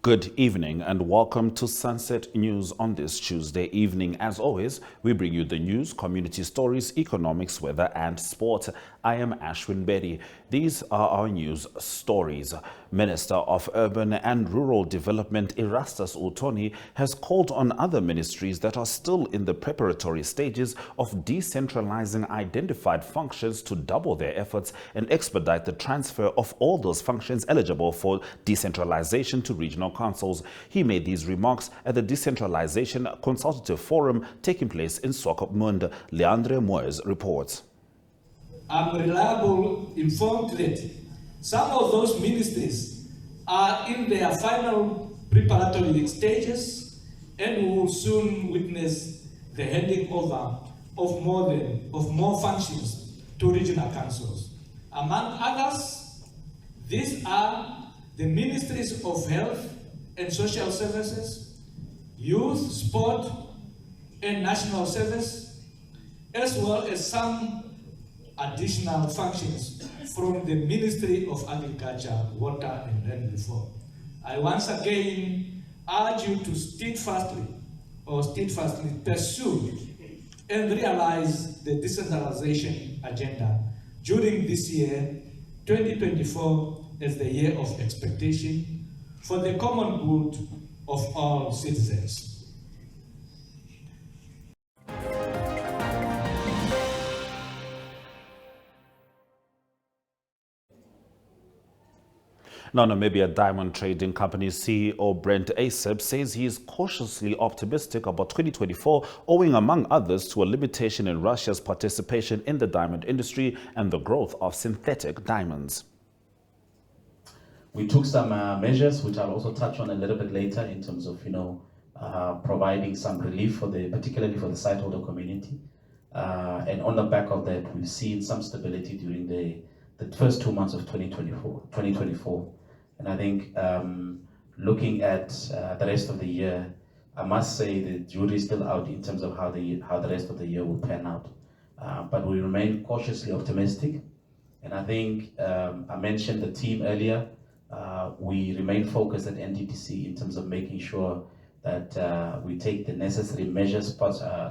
Good evening and welcome to Sunset News on this Tuesday evening. As always, we bring you the news, community stories, economics, weather and sport. I am Ashwin Bedi. These are our news stories. Minister of Urban and Rural Development Erastus Uthoni has called on other ministries that are still in the preparatory stages of decentralizing identified functions to double their efforts and expedite the transfer of all those functions eligible for decentralization to regional councils. He made these remarks at the Decentralization Consultative Forum taking place in Swakopmund. Leandre Moyes reports. I'm reliable, informed that some of those ministries are in their final preparatory stages and will soon witness the handing over of more functions to regional councils. Among others, these are the Ministries of Health and Social Services, Youth, Sport and National Service, as well as some additional functions from the Ministry of Agriculture, Water and Land Reform. I once again urge you to steadfastly pursue and realize the decentralization agenda during this year, 2024, as the year of expectation for the common good of all citizens. Now, Namibia Diamond Trading Company CEO Brent Asap says he is cautiously optimistic about 2024, owing, among others, to a limitation in Russia's participation in the diamond industry and the growth of synthetic diamonds. We took some measures, which I'll also touch on a little bit later, in terms of, providing some relief particularly for the sightholder community. And on the back of that, we've seen some stability during the first 2 months of 2024. And I think looking at the rest of the year, I must say the jury is still out in terms of how the rest of the year will pan out. But we remain cautiously optimistic. And I think I mentioned the team earlier. We remain focused at NDTC in terms of making sure that we take the necessary measures,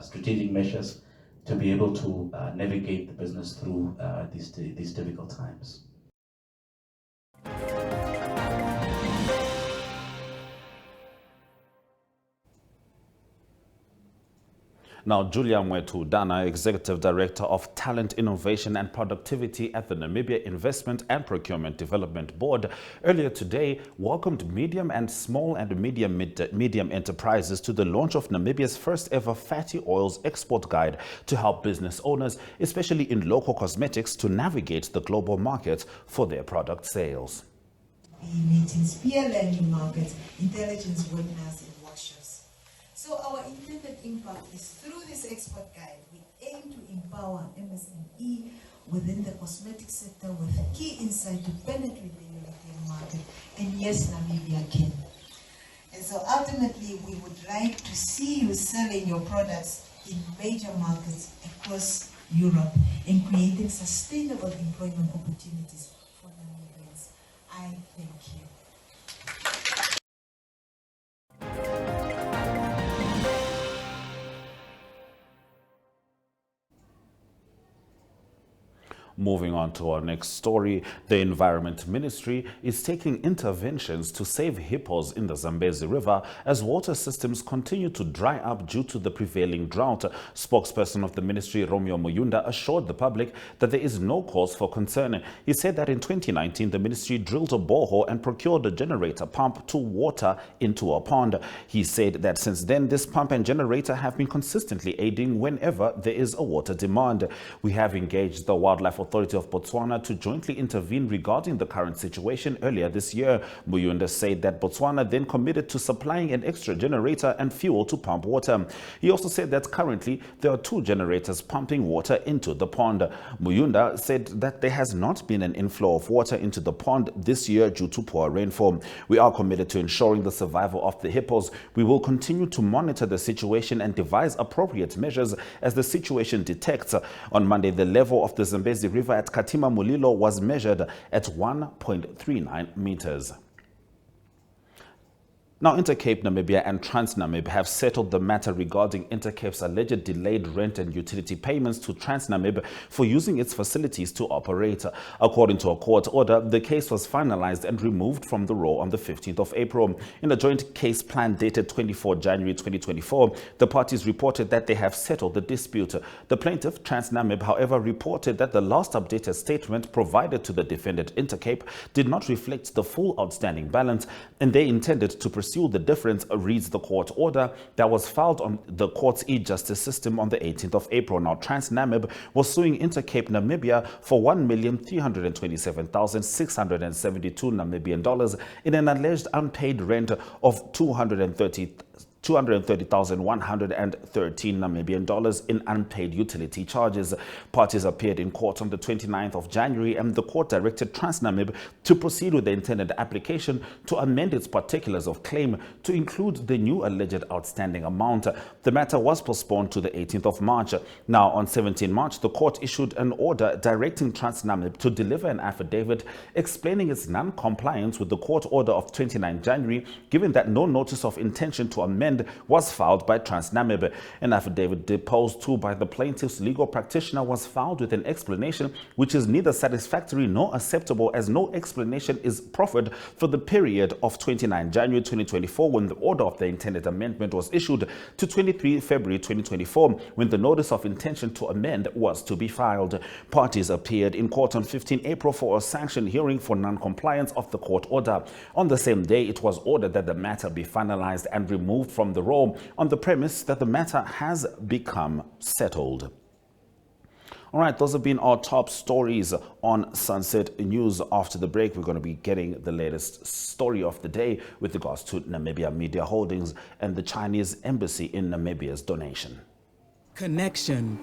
strategic measures, to be able to navigate the business through these difficult times. Now, Julia Mwetu Dana, Executive Director of Talent, Innovation and Productivity at the Namibia Investment and Procurement Development Board, earlier today welcomed medium and small and medium enterprises to the launch of Namibia's first ever fatty oils export guide to help business owners, especially in local cosmetics, to navigate the global market for their product sales. Meetings, peer learning markets, intelligence webinars and workshops. So our intended impact is through this export guide, we aim to empower MSME within the cosmetic sector with key insight to penetrate the European market, and yes, Namibia can. And so ultimately, we would like to see you selling your products in major markets across Europe and creating sustainable employment opportunities for Namibians. I thank you. Moving on to our next story, the Environment Ministry is taking interventions to save hippos in the Zambezi River as water systems continue to dry up due to the prevailing drought. Spokesperson of the ministry, Romeo Muyunda, assured the public that there is no cause for concern. He said that in 2019, the ministry drilled a borehole and procured a generator pump to water into a pond. He said that since then, this pump and generator have been consistently aiding whenever there is a water demand. We have engaged the Wildlife Authority of Botswana to jointly intervene regarding the current situation earlier this year. Muyunda said that Botswana then committed to supplying an extra generator and fuel to pump water. He also said that currently there are 2 generators pumping water into the pond. Muyunda said that there has not been an inflow of water into the pond this year due to poor rainfall. We are committed to ensuring the survival of the hippos. We will continue to monitor the situation and devise appropriate measures as the situation detects. On Monday, the level of the Zambezi River at Katima Mulilo was measured at 1.39 meters. Now, Intercape Namibia and TransNamib have settled the matter regarding Intercape's alleged delayed rent and utility payments to TransNamib for using its facilities to operate. According to a court order, the case was finalized and removed from the roll on the 15th of April. In a joint case plan dated 24 January 2024, the parties reported that they have settled the dispute. The plaintiff, TransNamib, however, reported that the last updated statement provided to the defendant Intercape did not reflect the full outstanding balance, and they intended to pursue the difference, reads the court order that was filed on the court's e-justice system on the 18th of April. Now, TransNamib was suing Intercape Namibia for $1,327,672 Namibian dollars in an alleged unpaid rent of 230,113 Namibian dollars in unpaid utility charges. Parties appeared in court on the 29th of January, and the court directed TransNamib to proceed with the intended application to amend its particulars of claim to include the new alleged outstanding amount. The matter was postponed to the 18th of March. Now, on 17 March, the court issued an order directing TransNamib to deliver an affidavit explaining its non-compliance with the court order of 29 January, given that no notice of intention to amend was filed by TransNamib. An affidavit deposed to by the plaintiff's legal practitioner was filed with an explanation which is neither satisfactory nor acceptable, as no explanation is proffered for the period of 29 January 2024 when the order of the intended amendment was issued to 23 February 2024 when the notice of intention to amend was to be filed. Parties appeared in court on 15 April for a sanctioned hearing for non-compliance of the court order. On the same day, it was ordered that the matter be finalized and removed from the roll on the premise that the matter has become settled. All right, those have been our top stories on Sunset News. After the break, we're going to be getting the latest story of the day with regards to Namibia Media Holdings and the Chinese Embassy in Namibia's donation. Connection.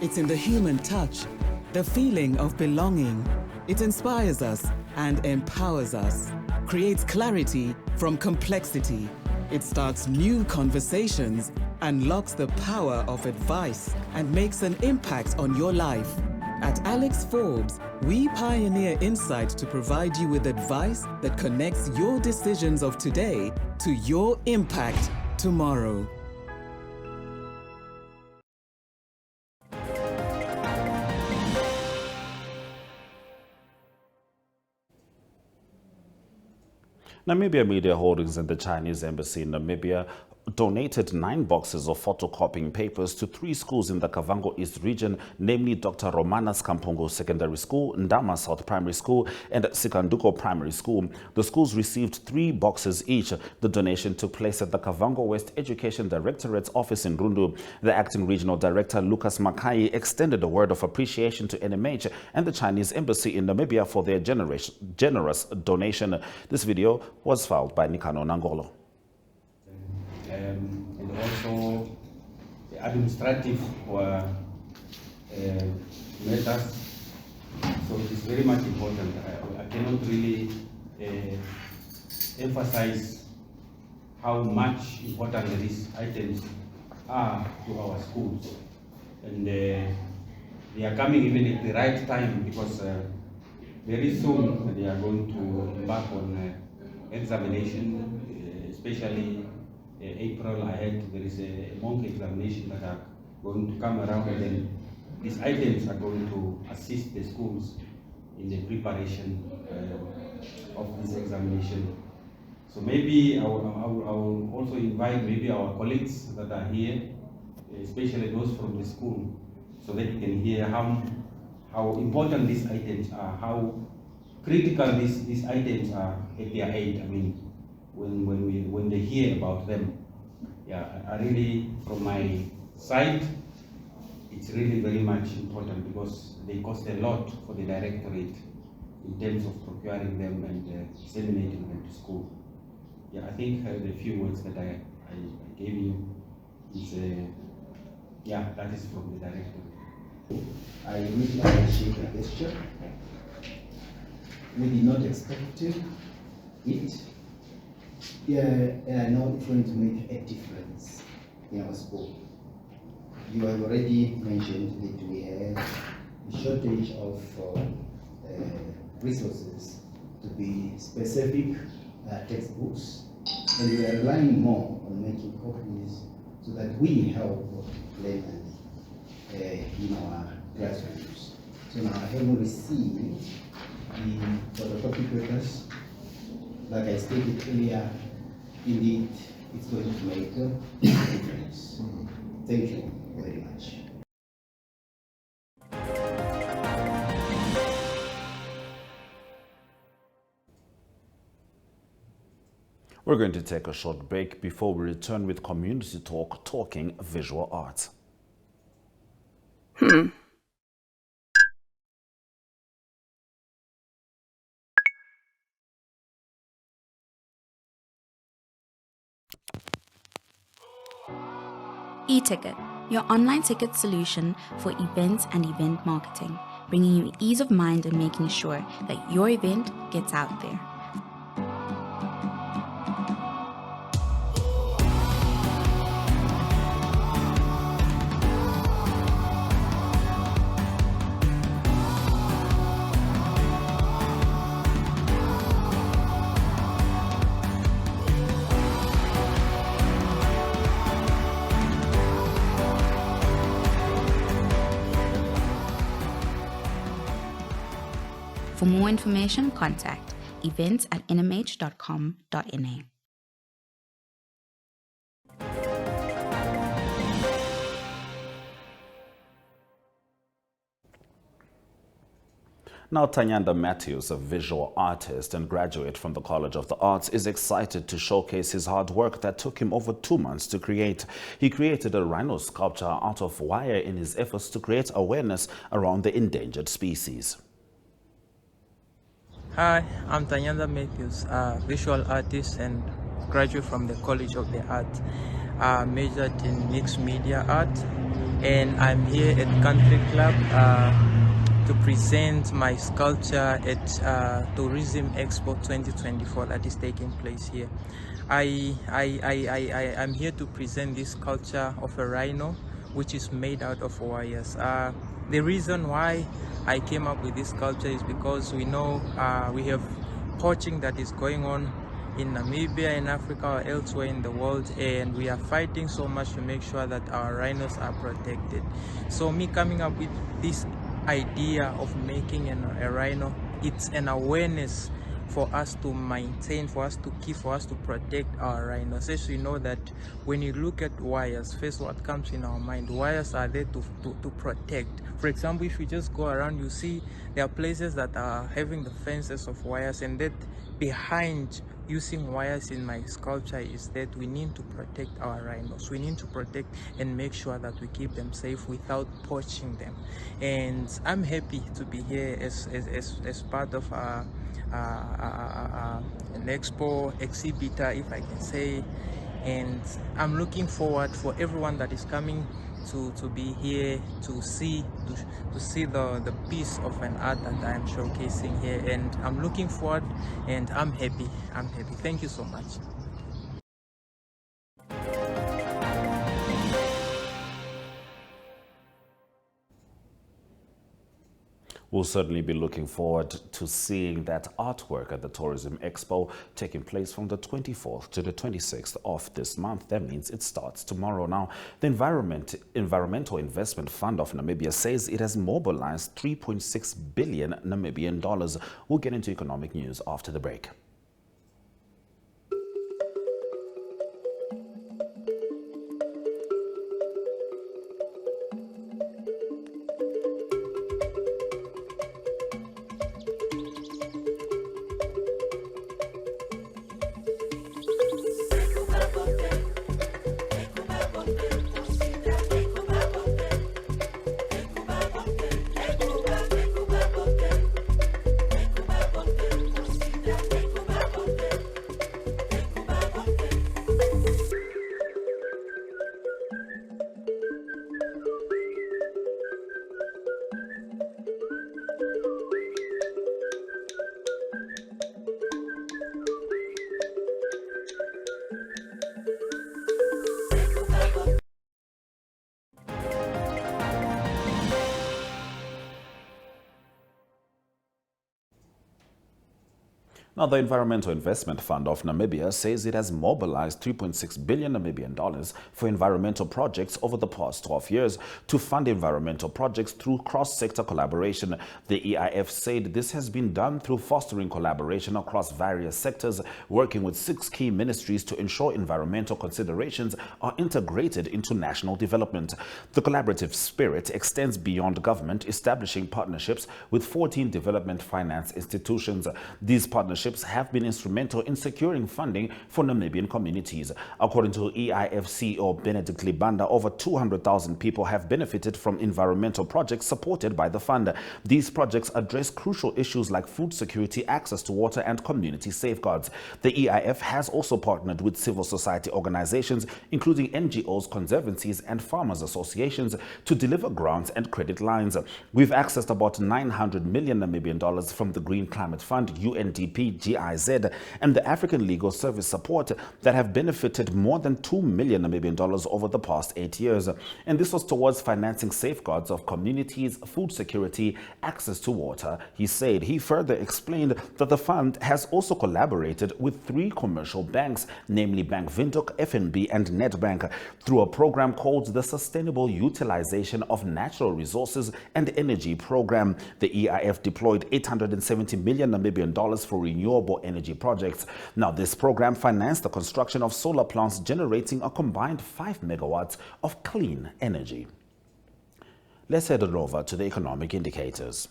It's in the human touch, the feeling of belonging. It inspires us and empowers us, creates clarity from complexity. It starts new conversations, unlocks the power of advice, and makes an impact on your life. At Alex Forbes, we pioneer insight to provide you with advice that connects your decisions of today to your impact tomorrow. Namibia Media Holdings and the Chinese Embassy in Namibia donated 9 boxes of photocopying papers to 3 schools in the Kavango East region, namely Dr. Romanas Kampungu Secondary School, Ndama South Primary School, and Sikanduko Primary School. The schools received 3 boxes each. The donation took place at the Kavango West Education Directorate's office in Rundu. The acting regional director, Lucas Makai, extended a word of appreciation to NMH and the Chinese Embassy in Namibia for their generous donation. This video was filed by Nikano Nangolo. And also the administrative matters. So it is very much important. I cannot really emphasize how much important these items are to our schools. And they are coming even at the right time, because very soon they are going to embark on examination, especially April ahead. There is a mock examination that are going to come around, and then these items are going to assist the schools in the preparation of this examination. So maybe I will also invite maybe our colleagues that are here, especially those from the school, so that you can hear how important these items are, how critical these items are at their aid. I mean, when they hear about them. Yeah, I really, from my side, it's really very much important, because they cost a lot for the directorate in terms of procuring them and disseminating them to school. Yeah, I think the few words that I gave you is, yeah, that is from the directorate. I really appreciate the gesture. We did not expect it. Yeah, and I know it's going to make a difference in our school. You have already mentioned that we have a shortage of resources, to be specific, textbooks, And we are relying more on making copies so that we help learners in our classrooms. So now having received the photocopy papers, like I stated earlier, indeed it's going to make a difference. Thank you very much. We're going to take a short break before we return with Community Talk, talking visual arts. eTicket, your online ticket solution for events and event marketing, bringing you ease of mind and making sure that your event gets out there. For more information, contact events@nmh.com.na. Now, Tanyanda Matthews, a visual artist and graduate from the College of the Arts, is excited to showcase his hard work that took him over 2 months to create. He created a rhino sculpture out of wire in his efforts to create awareness around the endangered species. Hi, I'm Tanyanda Matthews, a visual artist and graduate from the College of the Arts. I majored in mixed media art, and I'm here at Country Club to present my sculpture at Tourism Expo 2024 that is taking place here. I'm here to present this sculpture of a rhino, which is made out of wires. The reason why I came up with this sculpture is because we know we have poaching that is going on in Namibia, in Africa, or elsewhere in the world, and we are fighting so much to make sure that our rhinos are protected. So me coming up with this idea of making a rhino, it's an awareness for us to maintain, for us to keep, for us to protect our rhinos. As we know that when you look at wires, first what comes in our mind, wires are there to protect. For example, if you just go around, you see there are places that are having the fences of wires, and that behind using wires in my sculpture is that we need to protect our rhinos. We need to protect and make sure that we keep them safe without poaching them. And I'm happy to be here as part of an expo exhibitor, if I can say, and I'm looking forward for everyone that is coming to be here to see the piece of an art that I am showcasing here, and I'm looking forward and I'm happy. Thank you so much. We'll certainly be looking forward to seeing that artwork at the Tourism Expo taking place from the 24th to the 26th of this month. That means it starts tomorrow. Now, the Environmental Investment Fund of Namibia says it has mobilized 3.6 billion Namibian dollars. We'll get into economic news after the break. Now, the Environmental Investment Fund of Namibia says it has mobilized 3.6 billion Namibian dollars for environmental projects over the past 12 years to fund environmental projects through cross-sector collaboration. The EIF said this has been done through fostering collaboration across various sectors, working with 6 key ministries to ensure environmental considerations are integrated into national development. The collaborative spirit extends beyond government, establishing partnerships with 14 development finance institutions. These partnerships have been instrumental in securing funding for Namibian communities. According to EIF CEO Benedict Libanda, over 200,000 people have benefited from environmental projects supported by the fund. These projects address crucial issues like food security, access to water, and community safeguards. The EIF has also partnered with civil society organizations, including NGOs, conservancies, and farmers associations, to deliver grants and credit lines. We've accessed about 900 million Namibian dollars from the Green Climate Fund, UNDP, GIZ, and the African Legal Service support that have benefited more than 2 million Namibian dollars over the past 8 years. And this was towards financing safeguards of communities, food security, access to water, he said. He further explained that the fund has also collaborated with 3 commercial banks, namely Bank Windhoek, FNB, and Nedbank, through a program called the Sustainable Utilization of Natural Resources and Energy Program. The EIF deployed 870 million Namibian dollars for renewable energy projects. Now, this program financed the construction of solar plants generating a combined 5 megawatts of clean energy. Let's head on over to the economic indicators.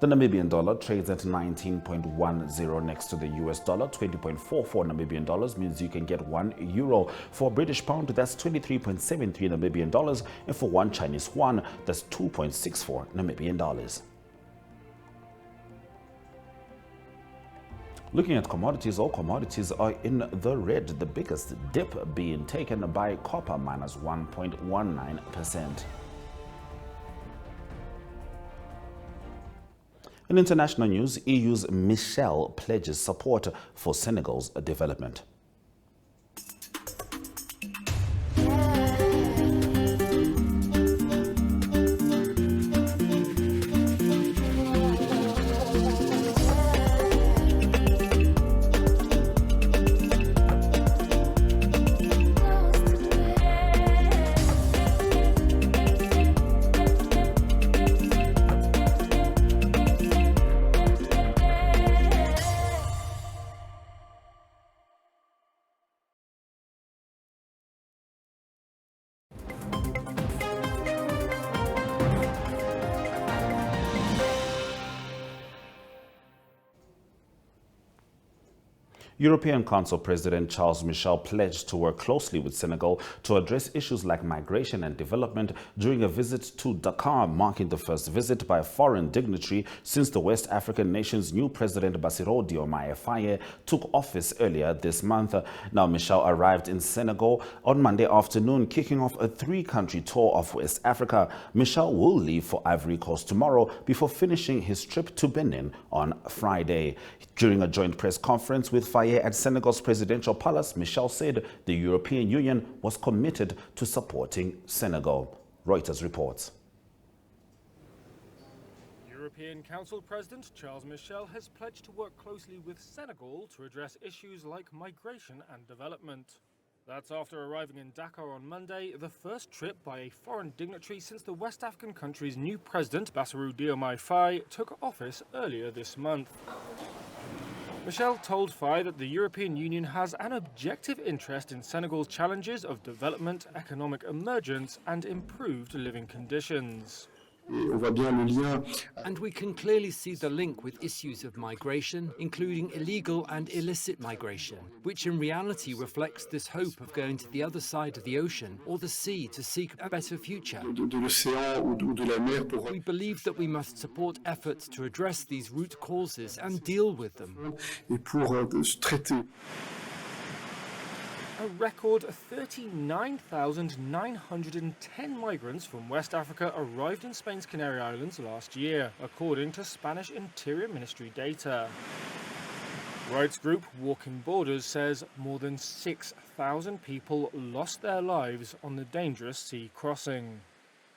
The Namibian dollar trades at 19.10 next to the US dollar. 20.44 Namibian dollars means you can get €1. For a British pound, that's 23.73 Namibian dollars. And for 1 Chinese yuan, that's 2.64 Namibian dollars. Looking at commodities, all commodities are in the red, the biggest dip being taken by copper minus 1.19%. In international news, EU's Michel pledges support for Senegal's development. European Council President Charles Michel pledged to work closely with Senegal to address issues like migration and development during a visit to Dakar, marking the first visit by a foreign dignitary since the West African nation's new president Bassirou Diomaye Faye took office earlier this month. Now, Michel arrived in Senegal on Monday afternoon, kicking off a 3-country tour of West Africa. Michel will leave for Ivory Coast tomorrow before finishing his trip to Benin on Friday. During a joint press conference with Faye at Senegal's presidential palace, Michel said the European Union was committed to supporting Senegal. Reuters reports. European Council President Charles Michel has pledged to work closely with Senegal to address issues like migration and development. That's after arriving in Dakar on Monday, the first trip by a foreign dignitary since the West African country's new president, Bassirou Diomaye Faye, took office earlier this month. Michel told Faye that the European Union has an objective interest in Senegal's challenges of development, economic emergence, and improved living conditions. And we can clearly see the link with issues of migration, including illegal and illicit migration, which in reality reflects this hope of going to the other side of the ocean or the sea to seek a better future. We believe that we must support efforts to address these root causes and deal with them. A record 39,910 migrants from West Africa arrived in Spain's Canary Islands last year, according to Spanish Interior Ministry data. Rights group Walking Borders says more than 6,000 people lost their lives on the dangerous sea crossing.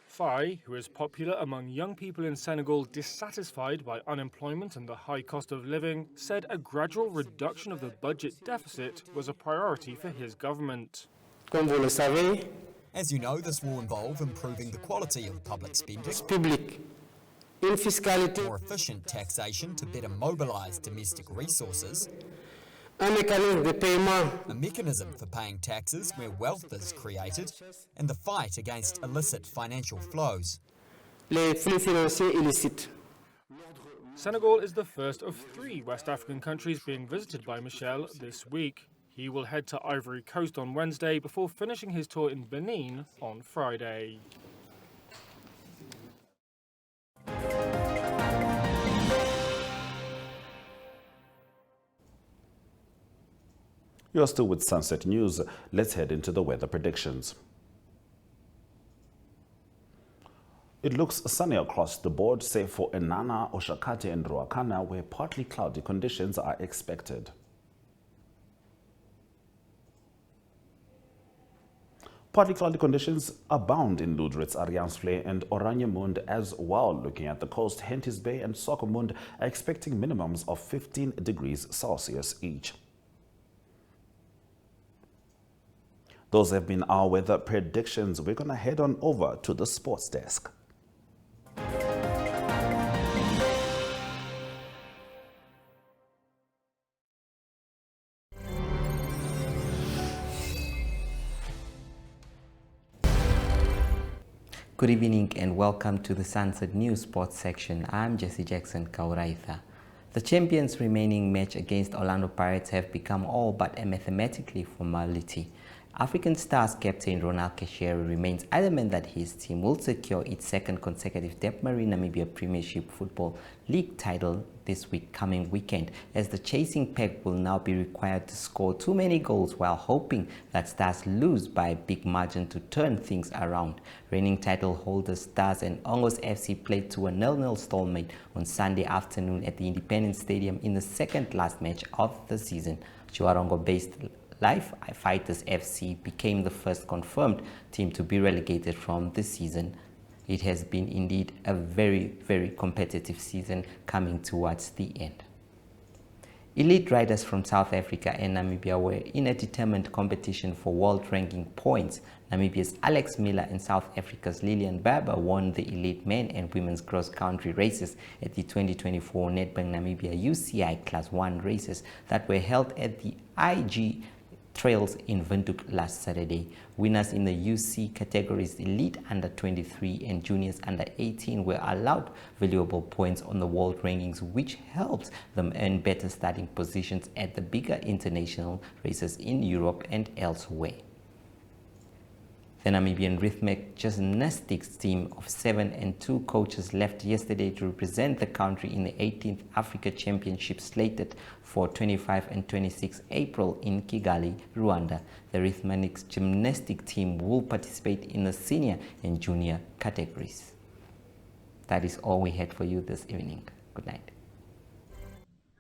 Faye, who is popular among young people in Senegal dissatisfied by unemployment and the high cost of living, said a gradual reduction of the budget deficit was a priority for his government. As you know, this will involve improving the quality of public spending, more efficient taxation to better mobilise domestic resources, a mechanism for paying taxes where wealth is created, and the fight against illicit financial flows. Senegal is the first of 3 West African countries being visited by Michel this week. He will head to Ivory Coast on Wednesday before finishing his tour in Benin on Friday. You're still with Sunset News. Let's head into the weather predictions. It looks sunny across the board, save for Enana, Oshakati and Ruakana, where partly cloudy conditions are expected. Partly cloudy conditions abound in Loudrets, Ariansvlei and Oranjemund as well. Looking at the coast, Henties Bay and Swakopmund are expecting minimums of 15 degrees Celsius each. Those have been our weather predictions. We're going to head on over to the sports desk. Good evening and welcome to the Sunset News Sports section. I'm Jesse Jackson Kauraitha. The champions' remaining match against Orlando Pirates have become all but a mathematically formality. African Stars captain Ronald Keshero remains adamant that his team will secure its second consecutive Debmarine Namibia Premiership Football League title this coming weekend, as the chasing pack will now be required to score too many goals while hoping that Stars lose by a big margin to turn things around. Reigning title holders Stars and Ongos FC played to a 0-0 stalemate on Sunday afternoon at the Independence Stadium in the second last match of the season. Chuarongo-based Life Fighters FC became the first confirmed team to be relegated from this season. It has been indeed a very, very competitive season coming towards the end. Elite riders from South Africa and Namibia were in a determined competition for world ranking points. Namibia's Alex Miller and South Africa's Lilian Barber won the elite men and women's cross-country races at the 2024 Nedbank Namibia UCI Class 1 races that were held at the IG Trails in Windhoek last Saturday. Winners in the UC categories Elite Under 23 and Juniors Under 18 were allowed valuable points on the world rankings, which helped them earn better starting positions at the bigger international races in Europe and elsewhere. The Namibian Rhythmic Gymnastics team of 7 and 2 coaches left yesterday to represent the country in the 18th Africa Championship slated for 25 and 26 April in Kigali, Rwanda. The Rhythmic Gymnastic team will participate in the senior and junior categories. That is all we had for you this evening. Good night.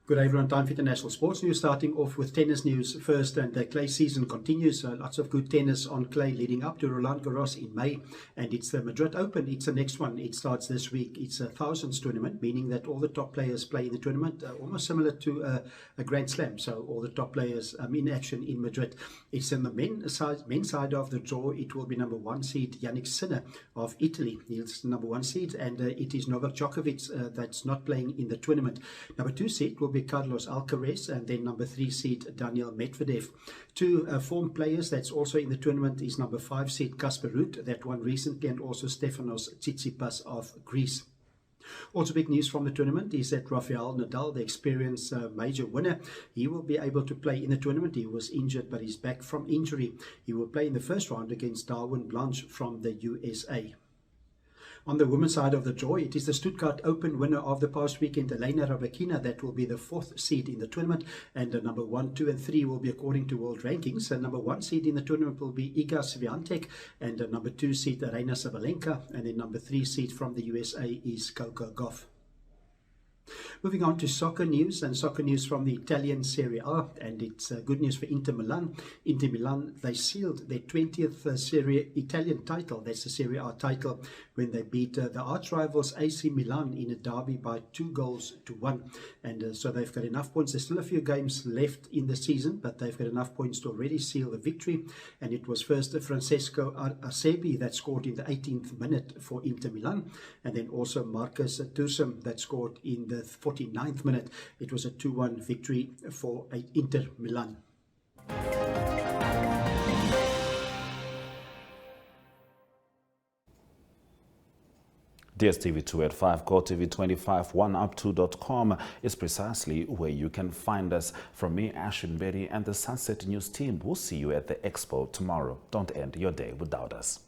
Good day everyone, time for international sports news, starting off with tennis news first, and the clay season continues. Lots of good tennis on clay leading up to Roland Garros in May, and it's the Madrid Open. It's the next one. It starts this week. It's a thousands tournament, meaning that all the top players play in the tournament, almost similar to a Grand Slam. So all the top players in action in Madrid. It's in the men's side of the draw. It will be number 1 seed Yannick Sinner of Italy. He's the number 1 seed, and it is Novak Djokovic that's not playing in the tournament. Number 2 seed will be Carlos Alcaraz, and then number 3 seed Daniel Medvedev. 2 former players that's also in the tournament is number 5 seed Casper Ruud, that won recently, and also Stefanos Tsitsipas of Greece. Also big news from the tournament is that Rafael Nadal, the experienced major winner, he will be able to play in the tournament. He was injured, but he's back from injury. He will play in the first round against Darwin Blanche from the USA. On the women's side of the draw, it is the Stuttgart Open winner of the past weekend, Elena Rybakina, that will be the 4th seed in the tournament, and the number 1, 2 and 3 will be according to world rankings. And number 1 seed in the tournament will be Iga Swiatek, and number 2 seed Aryna Sabalenka, and then number 3 seed from the USA is Coco Gauff. Moving on to soccer news, and soccer news from the Italian Serie A, and it's good news for Inter Milan. Inter Milan, they sealed their 20th Italian title, that's the Serie A title, when they beat the arch rivals AC Milan in a derby by 2-1. And so they've got enough points. There's still a few games left in the season, but they've got enough points to already seal the victory. And it was first Francesco Acerbi that scored in the 18th minute for Inter Milan, and then also Marcus Thuram that scored in the 49th minute. It was a 2-1 victory for Inter Milan. DSTV 2 at 5, GoTV 25, 1up2.com is precisely where you can find us. From me, Ashwin Berry, and the Sunset News team, we'll see you at the Expo tomorrow. Don't end your day without us.